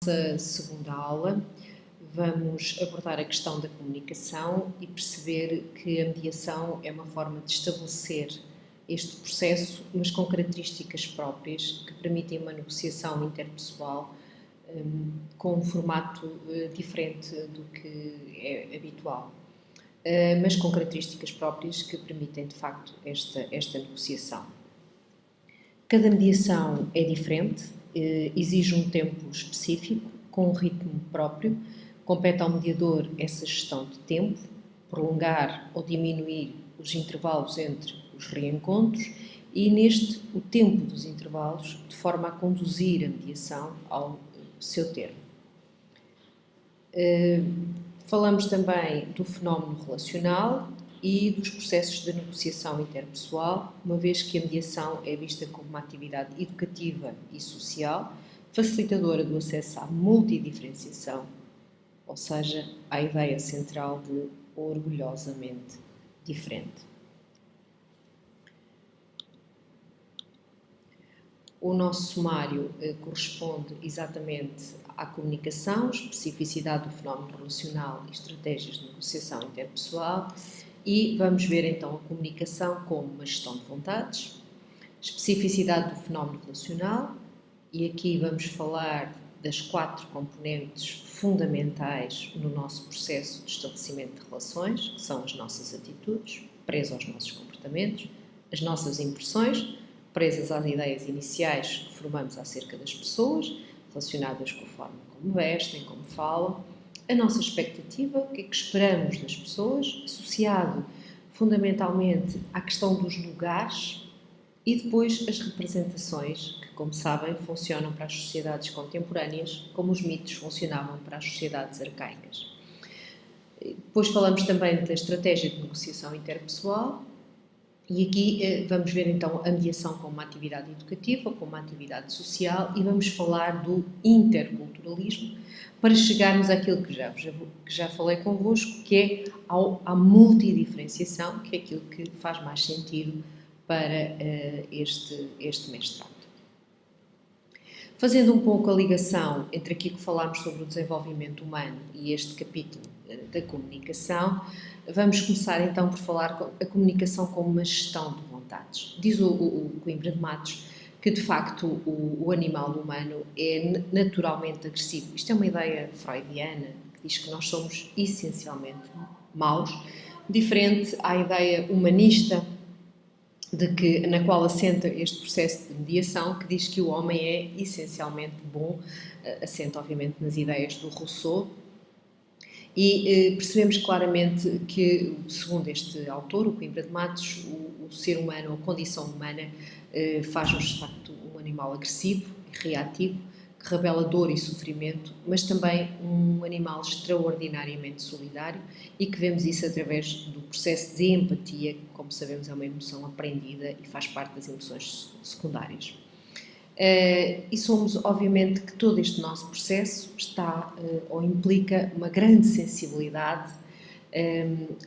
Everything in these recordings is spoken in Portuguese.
nossa segunda aula vamos abordar a questão da comunicação e perceber que a mediação é uma forma de estabelecer este processo, mas com características próprias que permitem uma negociação interpessoal com um formato diferente do que é habitual, mas com características próprias que permitem de facto esta negociação. Cada mediação é diferente, exige um tempo específico, com um ritmo próprio. Compete ao mediador essa gestão de tempo, prolongar ou diminuir os intervalos entre os reencontros e o tempo dos intervalos, de forma a conduzir a mediação ao seu termo. Falamos também do fenómeno relacional e dos processos de negociação interpessoal, uma vez que a mediação é vista como uma atividade educativa e social, facilitadora do acesso à multidiferenciação, ou seja, à ideia central de orgulhosamente diferente. O nosso sumário corresponde exatamente à comunicação, especificidade do fenómeno relacional e estratégias de negociação interpessoal, e vamos ver então a comunicação como uma gestão de vontades, especificidade do fenómeno relacional, e aqui vamos falar das 4 componentes fundamentais no nosso processo de estabelecimento de relações, que são as nossas atitudes, presas aos nossos comportamentos, as nossas impressões, presas às ideias iniciais que formamos acerca das pessoas, relacionadas com a forma como vestem, como falam, a nossa expectativa, o que é que esperamos das pessoas, associado fundamentalmente à questão dos lugares e depois as representações, que, como sabem, funcionam para as sociedades contemporâneas, como os mitos funcionavam para as sociedades arcaicas. Depois falamos também da estratégia de negociação interpessoal. E aqui vamos ver então a mediação como uma atividade educativa, como uma atividade social, e vamos falar do interculturalismo para chegarmos àquilo que já falei convosco, que é à multidiferenciação, que é aquilo que faz mais sentido para este mestrado. Fazendo um pouco a ligação entre aquilo que falámos sobre o desenvolvimento humano e este capítulo da comunicação, vamos começar então por falar a comunicação como uma gestão de vontades. Diz o Coimbra de Matos que de facto o animal humano é naturalmente agressivo. Isto é uma ideia freudiana que diz que nós somos essencialmente maus, diferente à ideia humanista na qual assenta este processo de mediação, que diz que o homem é essencialmente bom, assenta obviamente nas ideias do Rousseau, e percebemos claramente que, segundo este autor, o Coimbra de Matos, o ser humano, a condição humana, faz-nos de facto um animal agressivo e reativo, que revela dor e sofrimento, mas também um animal extraordinariamente solidário, e que vemos isso através do processo de empatia, que, como sabemos, é uma emoção aprendida e faz parte das emoções secundárias. E somos, obviamente, que todo este nosso processo está ou implica uma grande sensibilidade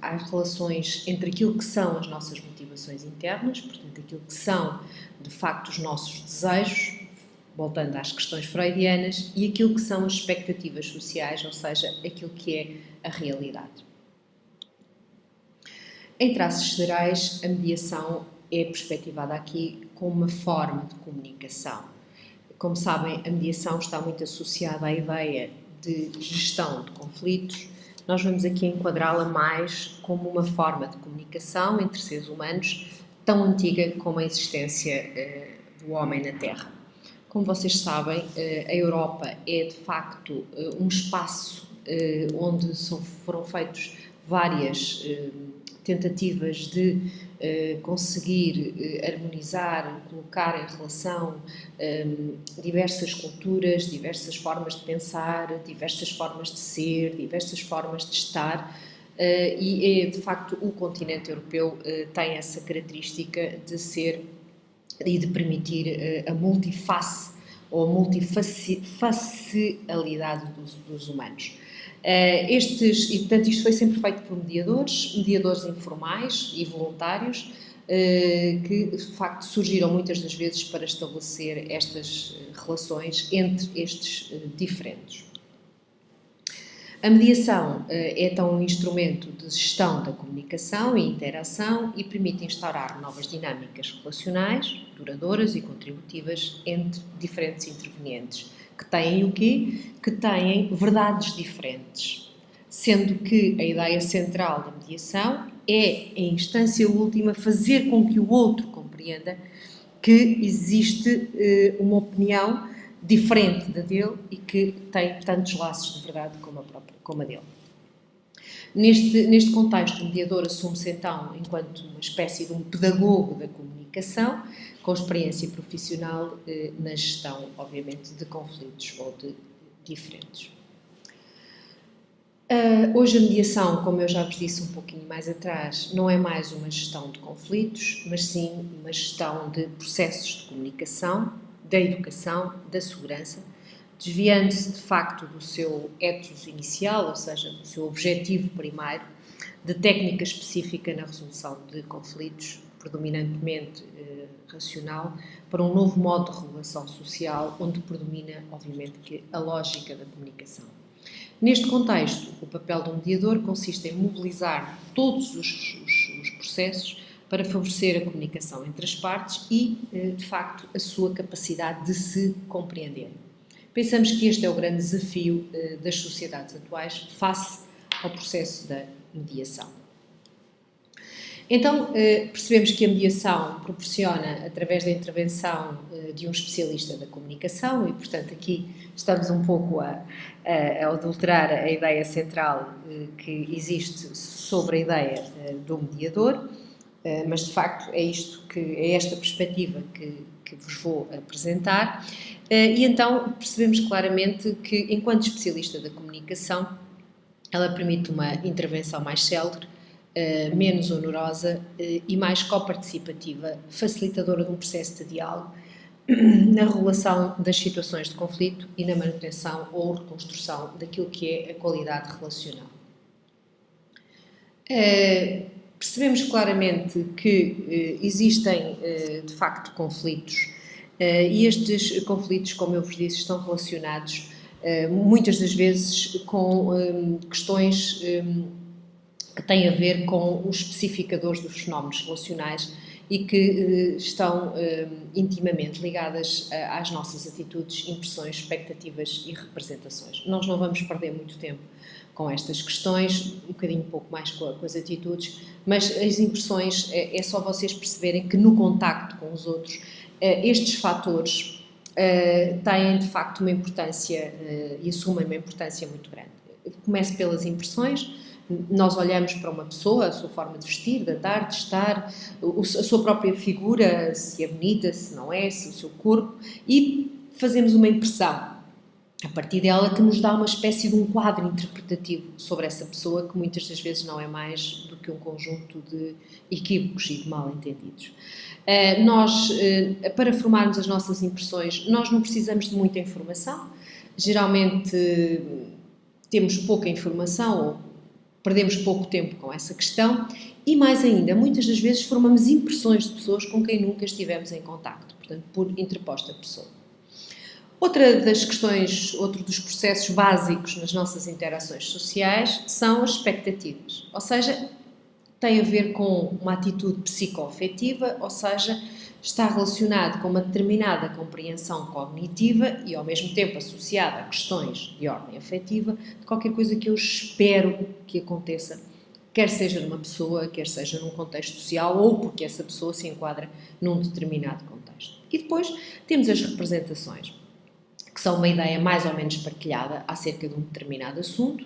às relações entre aquilo que são as nossas motivações internas, portanto, aquilo que são, de facto, os nossos desejos, voltando às questões freudianas, e aquilo que são as expectativas sociais, ou seja, aquilo que é a realidade. Em traços gerais, a mediação é perspectivada aqui como uma forma de comunicação. Como sabem, a mediação está muito associada à ideia de gestão de conflitos. Nós vamos aqui enquadrá-la mais como uma forma de comunicação entre seres humanos tão antiga como a existência do homem na Terra. Como vocês sabem, a Europa é de facto um espaço onde foram feitas várias tentativas de conseguir harmonizar, colocar em relação diversas culturas, diversas formas de pensar, diversas formas de ser, diversas formas de estar, e de facto o continente europeu tem essa característica de ser e de permitir a multiface ou a multifacialidade dos humanos. E portanto isto foi sempre feito por mediadores informais e voluntários, que de facto surgiram muitas das vezes para estabelecer estas relações entre estes diferentes. A mediação é então um instrumento de gestão da comunicação e interação e permite instaurar novas dinâmicas relacionais, duradouras e contributivas entre diferentes intervenientes, que têm o quê? Que têm verdades diferentes, sendo que a ideia central da mediação é, em instância última, fazer com que o outro compreenda que existe uma opinião diferente da dele e que tem tantos laços de verdade como a dele. Neste contexto, o mediador assume-se então enquanto uma espécie de um pedagogo da comunicação, com experiência profissional na gestão, obviamente, de conflitos ou de diferentes. Hoje a mediação, como eu já vos disse um pouquinho mais atrás, não é mais uma gestão de conflitos, mas sim uma gestão de processos de comunicação, da educação, da segurança, desviando-se de facto do seu ethos inicial, ou seja, do seu objetivo primário, de técnica específica na resolução de conflitos, predominantemente racional, para um novo modo de regulação social, onde predomina, obviamente, a lógica da comunicação. Neste contexto, o papel do mediador consiste em mobilizar todos os processos para favorecer a comunicação entre as partes e, de facto, a sua capacidade de se compreender. Pensamos que este é o grande desafio das sociedades atuais face ao processo da mediação. Então, percebemos que a mediação proporciona, através da intervenção de um especialista da comunicação, e, portanto, aqui estamos um pouco a adulterar a ideia central que existe sobre a ideia do mediador, mas, de facto, é esta perspectiva que vos vou apresentar. E então percebemos claramente que, enquanto especialista da comunicação, ela permite uma intervenção mais célere, menos onerosa e mais coparticipativa, facilitadora de um processo de diálogo na regulação das situações de conflito e na manutenção ou reconstrução daquilo que é a qualidade relacional. Percebemos claramente que existem, de facto, conflitos e estes conflitos, como eu vos disse, estão relacionados muitas das vezes com questões que têm a ver com os especificadores dos fenómenos relacionais e que estão intimamente ligadas às nossas atitudes, impressões, expectativas e representações. Nós não vamos perder muito tempo com estas questões, um bocadinho pouco mais com as atitudes, mas as impressões é só vocês perceberem que no contacto com os outros estes fatores têm de facto uma importância e assumem uma importância muito grande. Começo pelas impressões. Nós olhamos para uma pessoa, a sua forma de vestir, de andar, de estar, a sua própria figura, se é bonita, se não é, se o seu corpo, e fazemos uma impressão a partir dela que nos dá uma espécie de um quadro interpretativo sobre essa pessoa que muitas das vezes não é mais do que um conjunto de equívocos e de mal-entendidos. Para formarmos as nossas impressões, nós não precisamos de muita informação. Geralmente temos pouca informação ou perdemos pouco tempo com essa questão e, mais ainda, muitas das vezes formamos impressões de pessoas com quem nunca estivemos em contacto, portanto, por interposta pessoa. Outra das questões, outro dos processos básicos nas nossas interações sociais são as expectativas, ou seja, tem a ver com uma atitude psicoafetiva, ou seja, está relacionado com uma determinada compreensão cognitiva e, ao mesmo tempo, associada a questões de ordem afetiva, de qualquer coisa que eu espero que aconteça, quer seja numa pessoa, quer seja num contexto social ou porque essa pessoa se enquadra num determinado contexto. E depois temos as representações, que são uma ideia mais ou menos partilhada acerca de um determinado assunto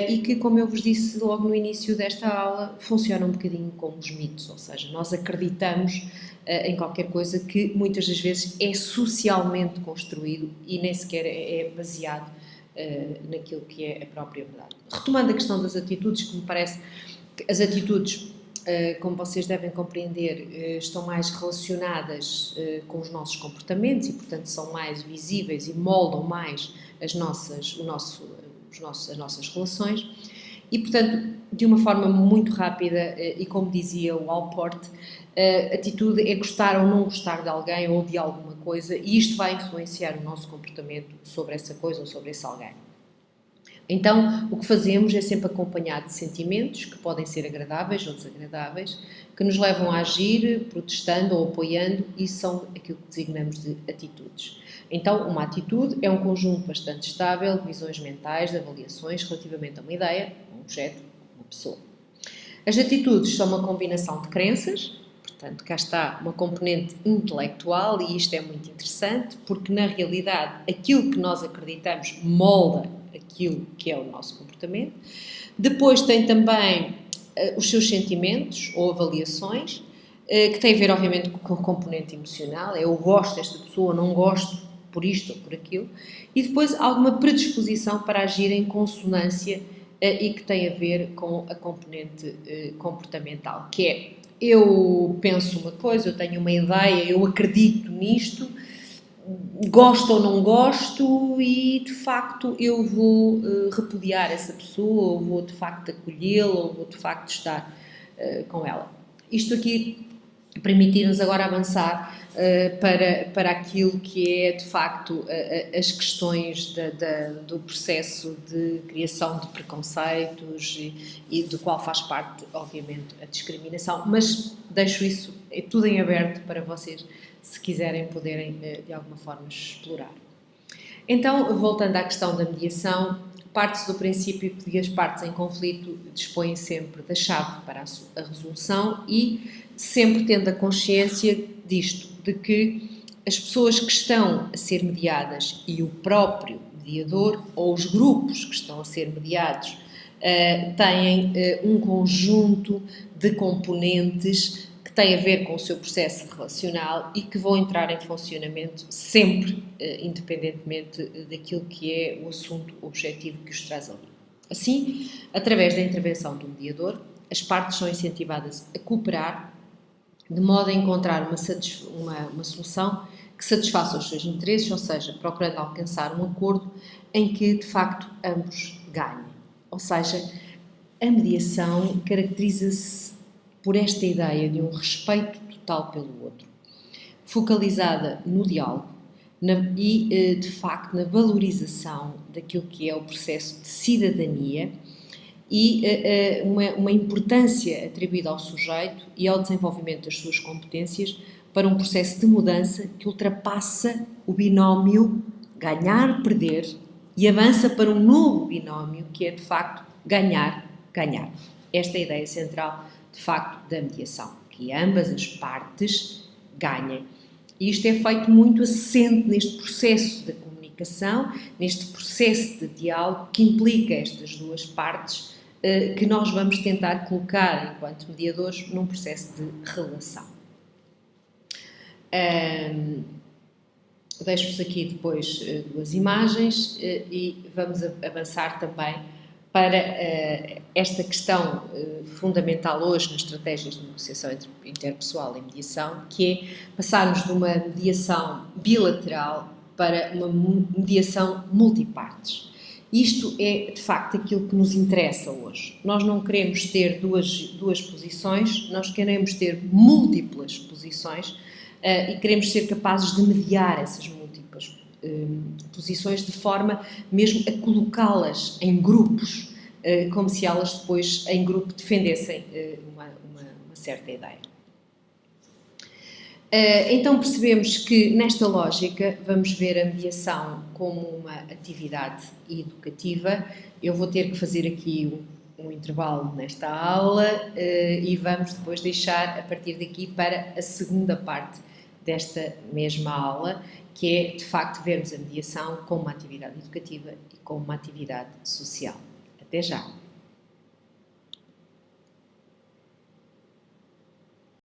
e que, como eu vos disse logo no início desta aula, funcionam um bocadinho como os mitos, ou seja, nós acreditamos em qualquer coisa que muitas das vezes é socialmente construído e nem sequer é baseado naquilo que é a própria verdade. Retomando a questão das atitudes, que me parece que as atitudes, como vocês devem compreender, estão mais relacionadas com os nossos comportamentos e, portanto, são mais visíveis e moldam mais as nossas relações. E, portanto, de uma forma muito rápida, e como dizia o Alport, a atitude é gostar ou não gostar de alguém ou de alguma coisa, e isto vai influenciar o nosso comportamento sobre essa coisa ou sobre esse alguém. Então, o que fazemos é sempre acompanhado de sentimentos, que podem ser agradáveis ou desagradáveis, que nos levam a agir protestando ou apoiando, e são aquilo que designamos de atitudes. Então, uma atitude é um conjunto bastante estável de visões mentais, de avaliações relativamente a uma ideia, um objeto, uma pessoa. As atitudes são uma combinação de crenças, portanto, cá está uma componente intelectual, e isto é muito interessante, porque na realidade aquilo que nós acreditamos molda aquilo que é o nosso comportamento. Depois tem também os seus sentimentos ou avaliações, que têm a ver, obviamente, com o componente emocional, eu gosto desta pessoa, não gosto por isto ou por aquilo, e depois alguma predisposição para agir em consonância e que tem a ver com a componente comportamental, que é, eu penso uma coisa, eu tenho uma ideia, eu acredito nisto, gosto ou não gosto, e de facto eu vou repudiar essa pessoa, ou vou de facto acolhê-la, ou vou de facto estar com ela. Isto aqui permitir-nos agora avançar para aquilo que é de facto as questões do processo de criação de preconceitos e do qual faz parte, obviamente, a discriminação, mas deixo isso tudo em aberto para vocês, se quiserem, poderem de alguma forma explorar. Então, voltando à questão da mediação, parte-se do princípio que as partes em conflito dispõem sempre da chave para a resolução, e sempre tendo a consciência disto, de que as pessoas que estão a ser mediadas e o próprio mediador, ou os grupos que estão a ser mediados, têm um conjunto de componentes que têm a ver com o seu processo relacional e que vão entrar em funcionamento sempre, independentemente daquilo que é o assunto objetivo que os traz ali. Assim, através da intervenção do mediador, as partes são incentivadas a cooperar de modo a encontrar uma solução que satisfaça os seus interesses, ou seja, procurando alcançar um acordo em que, de facto, ambos ganhem. Ou seja, a mediação caracteriza-se por esta ideia de um respeito total pelo outro, focalizada no diálogo e, de facto, na valorização daquilo que é o processo de cidadania e uma importância atribuída ao sujeito e ao desenvolvimento das suas competências para um processo de mudança que ultrapassa o binómio ganhar-perder e avança para um novo binómio que é, de facto, ganhar-ganhar. Esta é a ideia central, de facto, da mediação, que ambas as partes ganhem. E isto é feito muito assente neste processo de comunicação, neste processo de diálogo que implica estas duas partes, que nós vamos tentar colocar, enquanto mediadores, num processo de relação. Deixo-vos aqui depois duas imagens e vamos avançar também para esta questão fundamental hoje nas estratégias de negociação interpessoal e mediação, que é passarmos de uma mediação bilateral para uma mediação multipartes. Isto é, de facto, aquilo que nos interessa hoje. Nós não queremos ter duas posições, nós queremos ter múltiplas posições e queremos ser capazes de mediar essas múltiplas posições de forma mesmo a colocá-las em grupos, como se elas depois em grupo defendessem uma certa ideia. Então percebemos que nesta lógica vamos ver a mediação como uma atividade educativa. Eu vou ter que fazer aqui um intervalo nesta aula e vamos depois deixar a partir daqui para a segunda parte desta mesma aula, que é de facto vermos a mediação como uma atividade educativa e como uma atividade social. Até já!